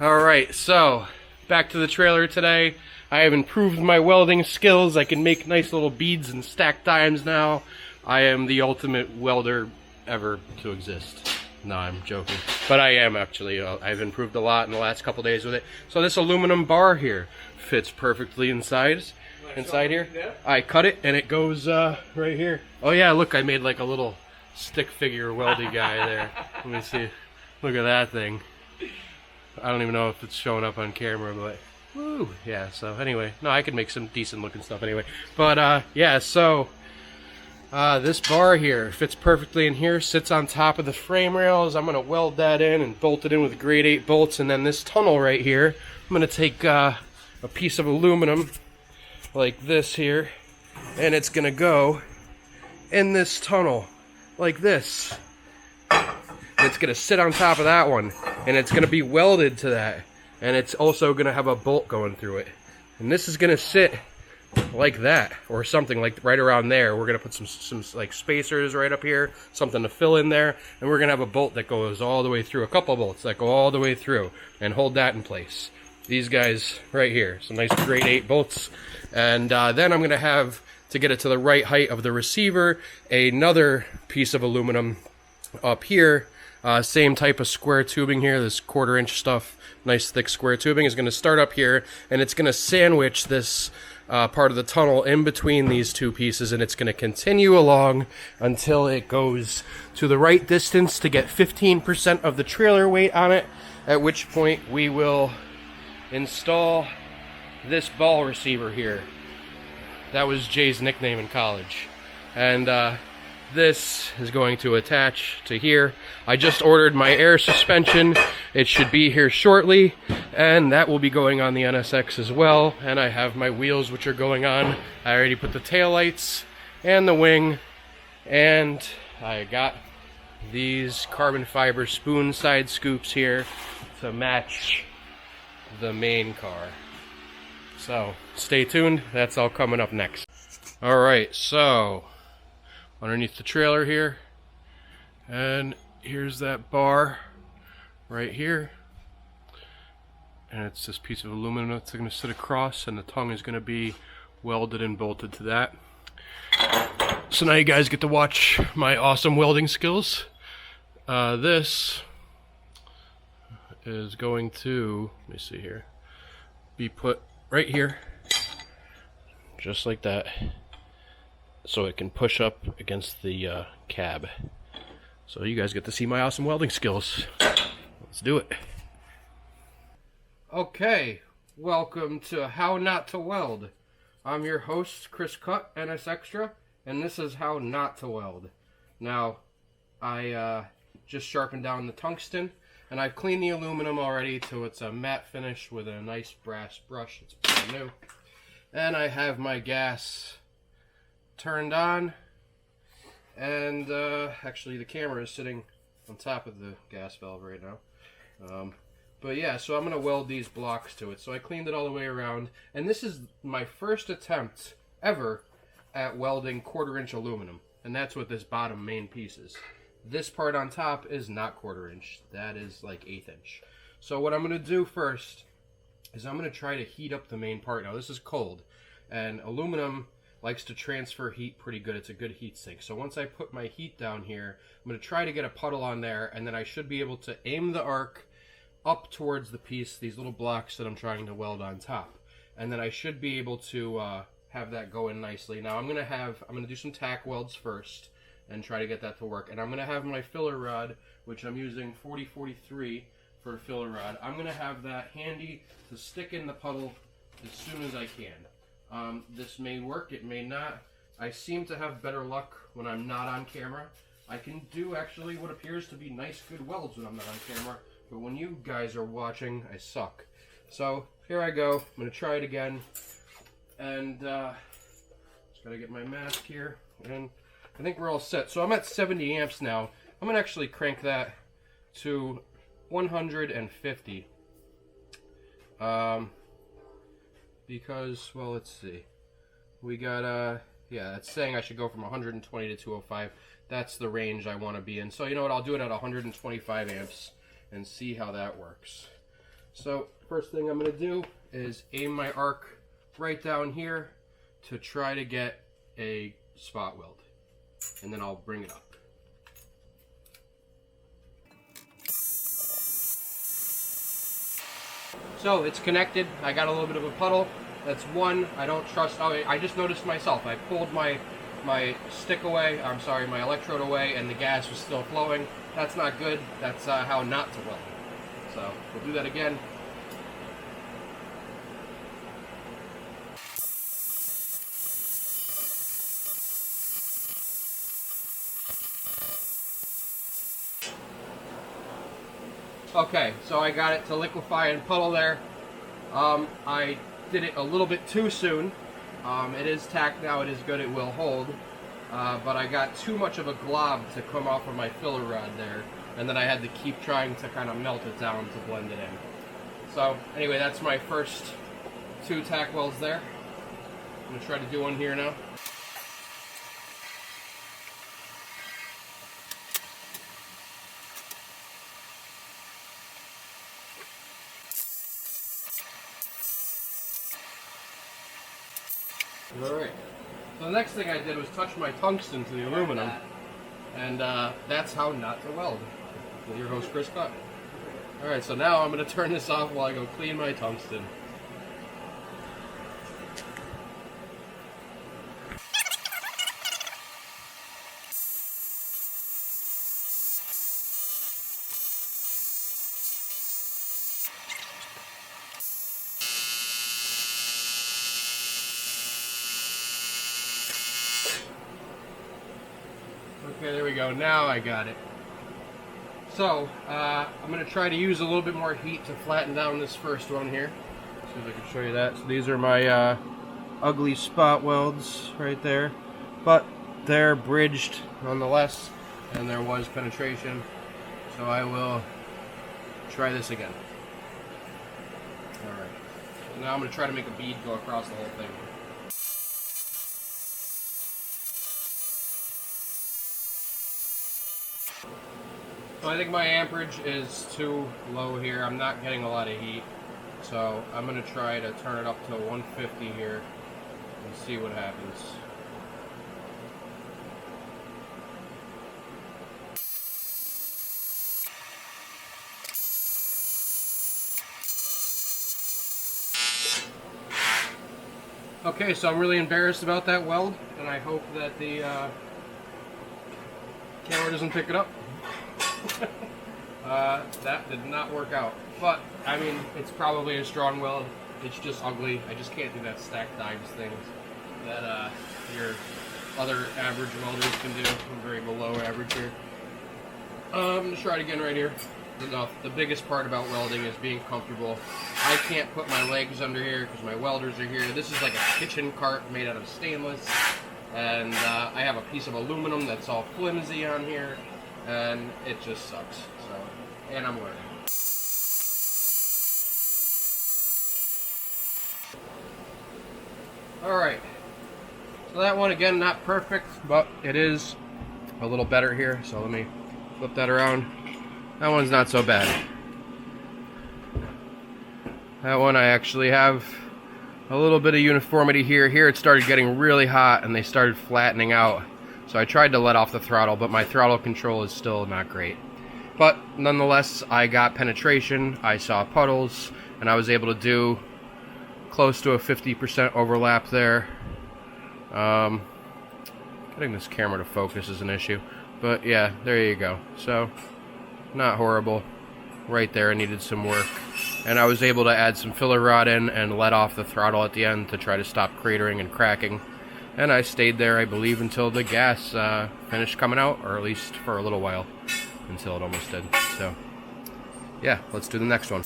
Alright, so back to the trailer today. I have improved my welding skills. I can make nice little beads and stack dimes now. I am the ultimate welder ever to exist. No, I'm joking. But I am actually. I've improved a lot in the last couple days with it. So this aluminum bar here fits perfectly inside here. I cut it and it goes right here. Oh yeah, look, I made like a little stick figure weldy guy there. Let me see. Look at that thing. I don't even know if it's showing up on camera, but woo, yeah. So anyway, no, I could make some decent looking stuff anyway. But yeah, so this bar here fits perfectly in here, sits on top of the frame rails. I'm gonna weld that in and bolt it in with grade 8 bolts, and then this tunnel right here, I'm gonna take a piece of aluminum like this here, and it's gonna go in this tunnel like this. It's gonna sit on top of that one, and it's gonna be welded to that, and it's also gonna have a bolt going through it, and this is gonna sit like that or something like right around there. We're gonna put some like spacers right up here, something to fill in there, and we're gonna have a bolt that goes all the way through, a couple bolts that go all the way through and hold that in place. These guys right here, some nice grade 8 bolts, and then I'm gonna have, to get it to the right height of the receiver, another piece of aluminum up here. Same type of square tubing here, this 1/4 inch stuff, nice thick square tubing, is going to start up here, and it's going to sandwich this part of the tunnel in between these two pieces, and it's going to continue along until it goes to the right distance to get 15% of the trailer weight on it, at which point we will install this ball receiver here. That was Jay's nickname in college. And this is going to attach to here. I just ordered my air suspension. It should be here shortly, and that will be going on the NSX as well. And I have my wheels, which are going on. I already put the taillights and the wing, and I got these carbon fiber spoon side scoops here to match the main car. So stay tuned, that's all coming up next. Alright, so underneath the trailer here, and here's that bar right here, and it's this piece of aluminum that's going to sit across, and the tongue is going to be welded and bolted to that. So now you guys get to watch my awesome welding skills. This is going to, let me see here, be put right here, just like that, so it can push up against the cab. So you guys get to see my awesome welding skills. Let's do it. Okay, welcome to How Not to Weld. I'm your host, Chris Cutt, NS Extra, and this is how not to weld. Now, I just sharpened down the tungsten, and I've cleaned the aluminum already to it's a matte finish with a nice brass brush. It's brand new. And I have my gas turned on, and actually the camera is sitting on top of the gas valve right now. But yeah, so I'm going to weld these blocks to it. So I cleaned it all the way around, and this is my first attempt ever at welding 1/4 inch aluminum, and that's what this bottom main piece is. This part on top is not 1/4 inch, that is like 1/8 inch. So what I'm going to do first is I'm going to try to heat up the main part. Now this is cold, and aluminum likes to transfer heat pretty good. It's a good heat sink. So once I put my heat down here, I'm going to try to get a puddle on there, and then I should be able to aim the arc up towards the piece, these little blocks that I'm trying to weld on top. And then I should be able to have that go in nicely. Now I'm going to do some tack welds first and try to get that to work. And I'm going to have my filler rod, which I'm using 4043 for a filler rod. I'm going to have that handy to stick in the puddle as soon as I can. This may work, it may not. I seem to have better luck when I'm not on camera. I can do actually what appears to be nice, good welds when I'm not on camera, but when you guys are watching, I suck. So here I go. I'm going to try it again, and just got to get my mask here, and I think we're all set. So I'm at 70 amps now. I'm going to actually crank that to 150. Because, well, let's see. We got, yeah, it's saying I should go from 120 to 205. That's the range I want to be in. So, you know what, I'll do it at 125 amps and see how that works. So first thing I'm going to do is aim my arc right down here to try to get a spot weld, and then I'll bring it up. So it's connected. I got a little bit of a puddle. That's one. I don't trust. Oh, I just noticed myself. I pulled my stick away. I'm sorry, my electrode away, and the gas was still flowing. That's not good. That's how not to weld. So we'll do that again. Okay, so I got it to liquefy and puddle there. I did it a little bit too soon. It is tacked now, it is good, it will hold. But I got too much of a glob to come off of my filler rod there, and then I had to keep trying to kind of melt it down to blend it in. So anyway, that's my first 2 tack welds there. I'm going to try to do one here now. Alright, so the next thing I did was touch my tungsten to the aluminum, and that's how not to weld, with your host Chris Buck. Alright, so now I'm going to turn this off while I go clean my tungsten. Okay, there we go. Now I got it. So, I'm going to try to use a little bit more heat to flatten down this first one here. See if I can show you that. So these are my ugly spot welds right there. But they're bridged nonetheless, and there was penetration. So I will try this again. Alright. So now I'm going to try to make a bead go across the whole thing. So I think my amperage is too low here. I'm not getting a lot of heat. So I'm going to try to turn it up to 150 here and see what happens. Okay, so I'm really embarrassed about that weld, and I hope that the camera doesn't pick it up. That did not work out, but I mean, it's probably a strong weld. It's just ugly. I just can't do that stacked dimes things that your other average welders can do. I'm very below average here. I'm gonna try it again right here. The biggest part about welding is being comfortable. I can't put my legs under here because my welders are here. This is like a kitchen cart made out of stainless, and I have a piece of aluminum that's all flimsy on here, and it just sucks. So, and I'm learning. Alright, so that one again, not perfect, but it is a little better here. So let me flip that around. That one's not so bad. That one I actually have a little bit of uniformity here. Here it started getting really hot and they started flattening out. So I tried to let off the throttle, but my throttle control is still not great. But nonetheless, I got penetration, I saw puddles, and I was able to do close to a 50% overlap there. Getting this camera to focus is an issue. But yeah, there you go. So, not horrible. Right there, I needed some work. And I was able to add some filler rod in and let off the throttle at the end to try to stop cratering and cracking. And I stayed there, I believe, until the gas finished coming out, or at least for a little while, until it almost did. So, yeah, let's do the next one.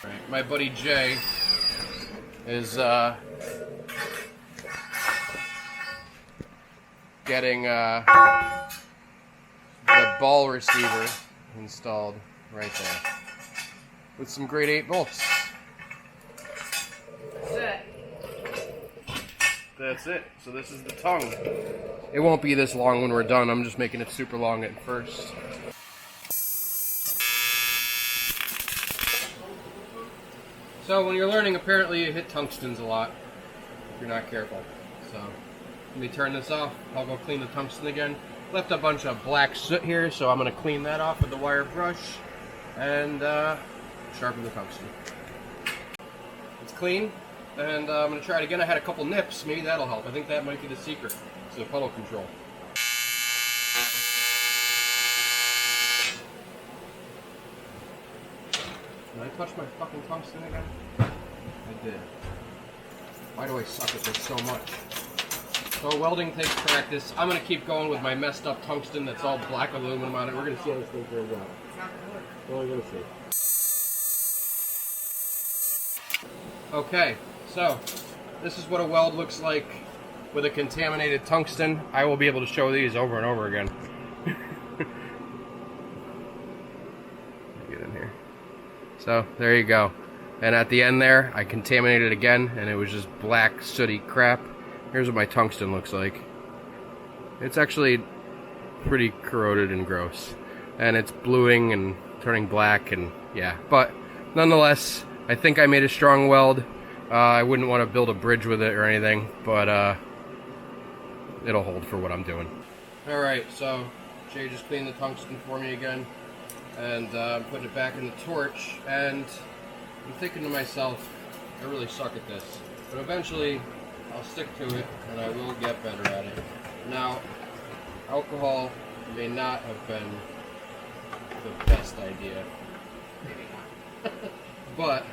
Right, my buddy Jay is getting the ball receiver installed right there with some grade 8 bolts. That's it. So this is the tongue. It won't be this long when we're done. I'm just making it super long at first. So when you're learning, apparently you hit tungstens a lot if you're not careful. So let me turn this off. I'll go clean the tungsten again. Left a bunch of black soot here, so I'm going to clean that off with the wire brush and sharpen the tungsten. It's clean, and I'm going to try it again. I had a couple nips. Maybe that'll help. I think that might be the secret to the puddle control. Did I touch my fucking tungsten again? I did. Why do I suck at this so much? So welding takes practice. I'm going to keep going with my messed up tungsten that's all black aluminum on it. We're going to see how this thing turns out. Well, we're going to see. Okay, so this is what a weld looks like with a contaminated tungsten. I will be able to show these over and over again. Get in here. So there you go. And at the end there, I contaminated it again, and it was just black, sooty crap. Here's what my tungsten looks like. It's actually pretty corroded and gross. And it's bluing and turning black, and yeah. But nonetheless, I think I made a strong weld. I wouldn't want to build a bridge with it or anything, but it'll hold for what I'm doing. Alright, so Jay just cleaned the tungsten for me again, and I'm putting it back in the torch, and I'm thinking to myself, I really suck at this, but eventually I'll stick to it and I will get better at it. Now, alcohol may not have been the best idea, but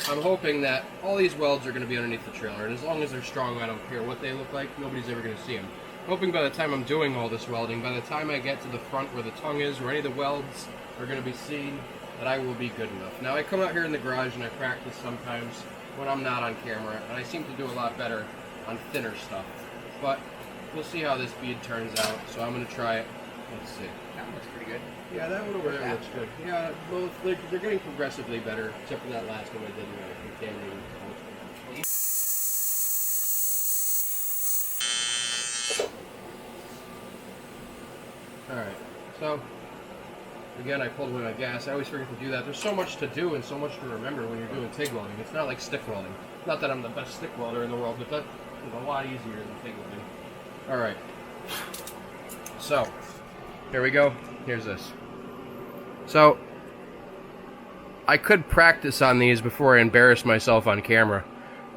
I'm hoping that all these welds are going to be underneath the trailer, and as long as they're strong, I don't care what they look like, nobody's ever going to see them. I'm hoping by the time I'm doing all this welding, by the time I get to the front where the tongue is, where any of the welds are going to be seen, that I will be good enough. Now, I come out here in the garage and I practice sometimes when I'm not on camera, and I seem to do a lot better on thinner stuff. But we'll see how this bead turns out, so I'm going to try it. Let's see. That looks pretty good. Yeah, that one over there looks good. Yeah, both, they're getting progressively better, except for that last one I did where I contaminated the Alright, so again, I pulled away my gas. I always forget to do that. There's so much to do and so much to remember when you're doing TIG welding. It's not like stick welding. Not that I'm the best stick welder in the world, but that is a lot easier than TIG welding. Alright. So, here we go. Here's this. So, I could practice on these before I embarrass myself on camera.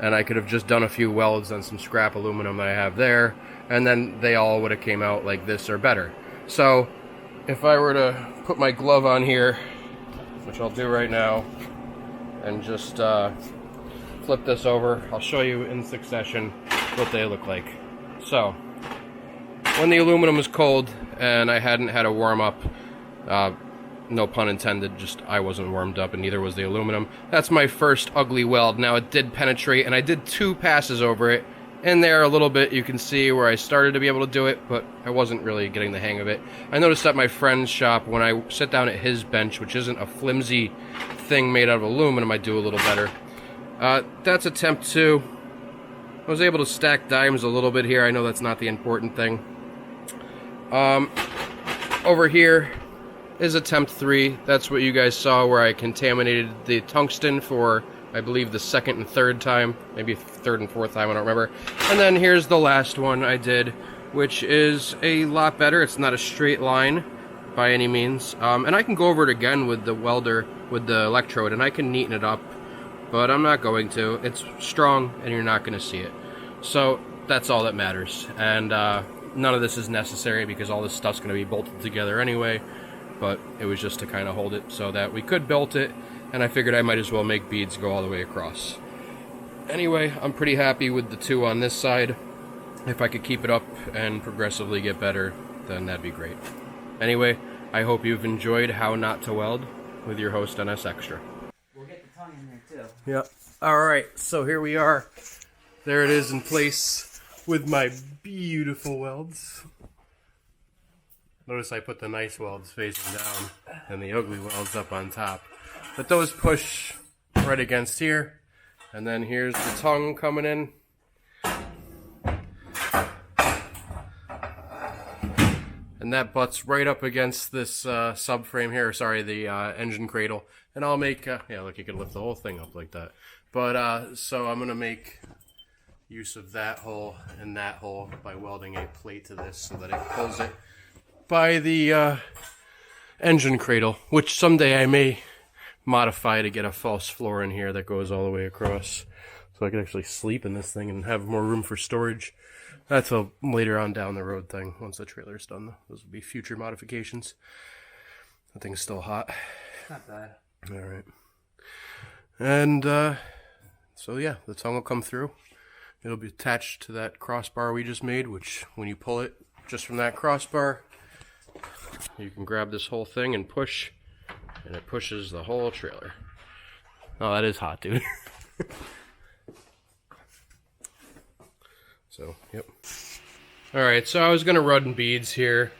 And I could have just done a few welds on some scrap aluminum that I have there. And then they all would have came out like this or better. So, if I were to put my glove on here, which I'll do right now, and just flip this over, I'll show you in succession what they look like. So, when the aluminum was cold and I hadn't had a warm up, no pun intended, just I wasn't warmed up and neither was the aluminum. That's my first ugly weld. Now it did penetrate and I did 2 passes over it. In there a little bit you can see where I started to be able to do it, but I wasn't really getting the hang of it. I noticed at my friend's shop, when I sit down at his bench, which isn't a flimsy thing made out of aluminum, I do a little better. That's attempt 2. I was able to stack dimes a little bit here. I know that's not the important thing. Over here is attempt 3. That's what you guys saw where I contaminated the tungsten for, I believe, the 2nd and 3rd time, maybe 3rd and 4th time, I don't remember. And then here's the last one I did, which is a lot better. It's not a straight line by any means. And I can go over it again with the welder, with the electrode, and I can neaten it up, but I'm not going to. It's strong, and you're not going to see it. So that's all that matters. And none of this is necessary because all this stuff's going to be bolted together anyway, but it was just to kind of hold it so that we could bolt it. And I figured I might as well make beads go all the way across. Anyway, I'm pretty happy with the 2 on this side. If I could keep it up and progressively get better, then that'd be great. Anyway, I hope you've enjoyed How Not to Weld with your host, NS Extra. We'll get the tongue in there too. Yep. Alright, so here we are. There it is in place with my beautiful welds. Notice I put the nice welds facing down and the ugly welds up on top. But those push right against here, and then here's the tongue coming in. and that butts right up against this subframe here, sorry, the engine cradle. And I'll make, yeah, look, you can lift the whole thing up like that. But, so I'm going to make use of that hole and that hole by welding a plate to this so that it pulls it by the engine cradle, which someday I may modify to get a false floor in here that goes all the way across. So I could actually sleep in this thing and have more room for storage. That's a later on down the road thing, once the trailer's done. Those will be future modifications. That thing's still hot. Not bad. Alright. And, so yeah, the tongue will come through. It'll be attached to that crossbar we just made, which when you pull it just from that crossbar, you can grab this whole thing and push, and it pushes the whole trailer. Oh, that is hot, dude. So, yep. Alright, so I was going to run beads here,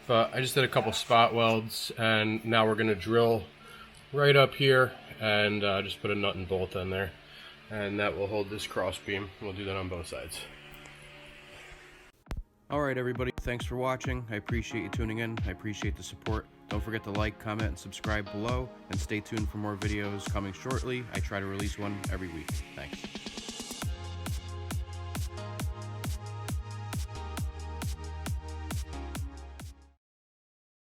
but I just did a couple spot welds, and now we're going to drill right up here and just put a nut and bolt in there, and that will hold this cross beam. We'll do that on both sides. Alright everybody, thanks for watching. I appreciate you tuning in. I appreciate the support. Don't forget to like, comment, and subscribe below, and stay tuned for more videos coming shortly. I try to release one every week. Thanks.